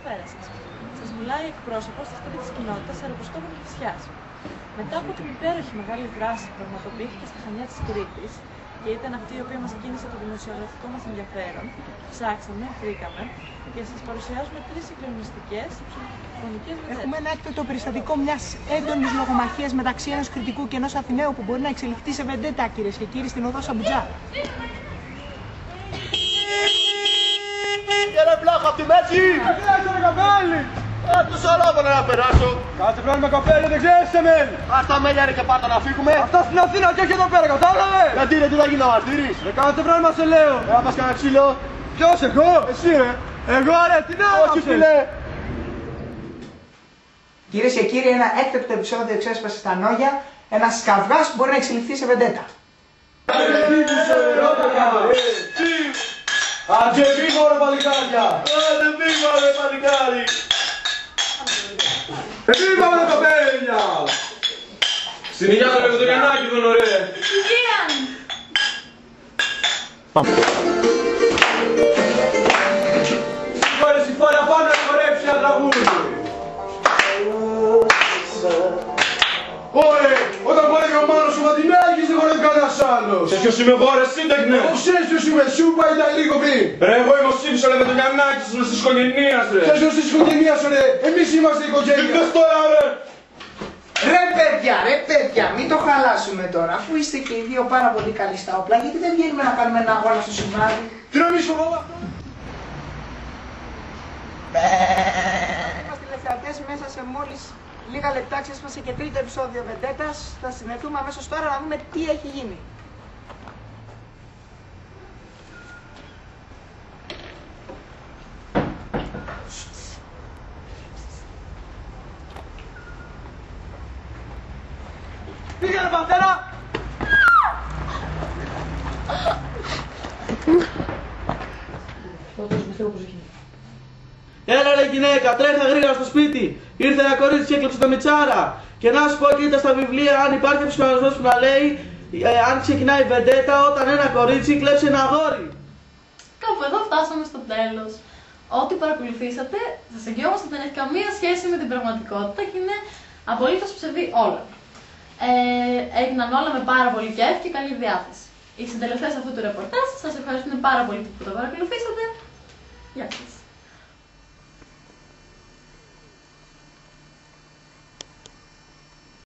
Καλησπέρα σας. Σας μιλάει εκπρόσωπος της τρίτης κοινότητας αεροποσκόπων Κηφισιάς. Μετά από την υπέροχη μεγάλη δράση που πραγματοποιήθηκε στα Χανιά της Κρήτης και ήταν αυτή η οποία μας κίνησε το δημοσιογραφικό μας ενδιαφέρον, ψάξαμε, βρήκαμε και σας παρουσιάζουμε 3 συγκλονιστικές χρονικές βεντέτες. Έχουμε ένα έκτακτο περιστατικό μιας έντονης λογομαχίας μεταξύ ενός Κρητικού και ενός Αθηναίου που μπορεί να εξελιχθεί σε βεντέτα, κυρίες και κύριοι, στην οδό Σαμπουτζά. Ρε πλάχα απ' τη μέση! Κάτσε με καπέλι! Τους αλάβανα να περάσω! Κάτσε πλάι με καπέλι, δεν ξέρεις σε μέλη! Ας τα μέλια ρε και πάτα να φύγουμε! Αυτά στην Αθήνα και όχι εδώ πέρα, κατάλαβε! Γιατί ρε, τι θα γίνει να μαρτύρεις! Ρε κάτσε πλάι μας σε λέω! Να πας κανένα ξύλο! Ποιος, εγώ? Εσύ ρε! Εγώ ρε, τι να Όχι φίλε! Κυρίες και κύριοι, ένα έκτακτο επεισόδιο εξέσπασε στα Νόγια, ένας καυγάς που μπορεί να εξελιχθεί σε βεντέτα. Άντε μίγω ρε παλικάρια! Άντε μίγω ρε παλικάρι! Επίγαμε ρε καπέλια! Στην υγεία του Λεβεντογιαννάκη τον ωραία! Συγχώρε συμφόρα πάνω να χορέψει ένα τραγούδι! Ωρε, όταν χορεύει ο Μάνος ο Ματινάκης δεν χορεύει κανένας άλλος! Ξέρεις ποιος είμαι εγώ ρε σύντεκνε! Εγώ ξέρεις ποιος είμαι, σου είπα ήταν λίγο πριν! Ρε εγώ είμαι ο Σύμψος ο Λεβεντογιαννάκης της γνωστής οικογενείας ρε! Ποιος γνωστής οικογενείας ρε, εμείς είμαστε η οικογένεια! Τι πες τώρα ρε! Ρε παιδιά, μην το χαλάσουμε τώρα. Αφού είστε και οι δύο πάρα πολύ καλοί στα όπλα, γιατί δεν βγαίνουμε να κάνουμε ένα αγώνα στο σημάδι? Τι νομίζεις φοβάμαι αυτό! Είμαστε τηλεθεατές, μέσα σε μόλις λίγα λεπτά ξέσπασε και τρίτο επεισόδιο βεντέτας. Θα συνεχθούμε αμέσως τώρα να δούμε τι έχει γίνει. Πήγαινε Πανθέρα! Έλα ρε γυναίκα, τρέχα γρήγορα στο σπίτι. Ήρθε ένα κορίτσι και έκλεψε το μιτσάρα. Και να σου πω, κοίτα στα βιβλία, αν υπάρχει κάποιος κανονισμός που να λέει αν ξεκινάει βεντέτα όταν ένα κορίτσι κλέψει ένα αγόρι. Κάπου εδώ φτάσαμε στο τέλος. Ό,τι παρακολουθήσατε, σας εγγυόμαστε ότι δεν έχει καμία σχέση με την πραγματικότητα και είναι απολύτως ψευδή όλα. Έγιναν όλα με πάρα πολύ κέφι και καλή διάθεση. Οι συντελεστές αυτού του ρεπορτάζ σας ευχαριστούμε πάρα πολύ που το παρακολουθήσατε. Γεια σας.